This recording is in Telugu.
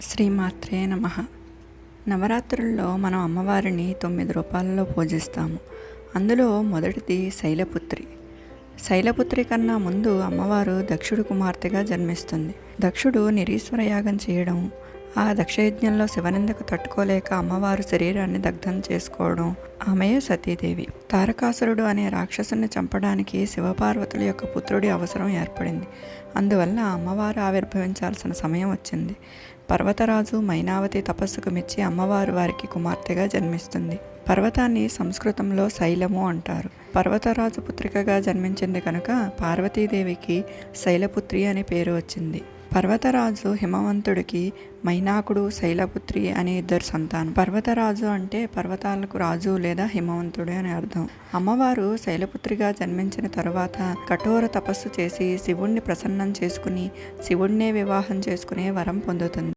శ్రీమాత్రే నమః. నవరాత్రుల్లో మనం అమ్మవారిని 9 రూపాలలో పూజిస్తాము. అందులో మొదటిది శైలపుత్రి. శైలపుత్రి కన్నా ముందు అమ్మవారు దక్షుడు కుమార్తెగా జన్మిస్తుంది. దక్షుడు నిరీశ్వర యాగం చేయడం, ఆ దక్షయజ్ఞంలో శివనిందకు తట్టుకోలేక అమ్మవారు శరీరాన్ని దగ్ధం చేసుకోవడం, ఆమెయే సతీదేవి. తారకాసురుడు అనే రాక్షసుని చంపడానికి శివపార్వతుల యొక్క పుత్రుడి అవసరం ఏర్పడింది. అందువల్ల అమ్మవారు ఆవిర్భవించాల్సిన సమయం వచ్చింది. పర్వతరాజు మైనావతి తపస్సుకు మెచ్చి అమ్మవారు వారికి కుమార్తెగా జన్మిస్తుంది. పర్వతాన్ని సంస్కృతంలో శైలము అంటారు. పర్వతరాజు పుత్రికగా జన్మించింది కనుక పార్వతీదేవికి శైలపుత్రి అనే పేరు వచ్చింది. పర్వతరాజు హిమవంతుడికి మైనాకుడు శైలపుత్రి అనే 2 సంతానం. పర్వతరాజు అంటే పర్వతాలకు రాజు లేదా హిమవంతుడు అని అర్థం. అమ్మవారు శైలపుత్రిగా జన్మించిన తరువాత కఠోర తపస్సు చేసి శివుణ్ణి ప్రసన్నం చేసుకుని శివుణ్ణే వివాహం చేసుకునే వరం పొందుతుంది.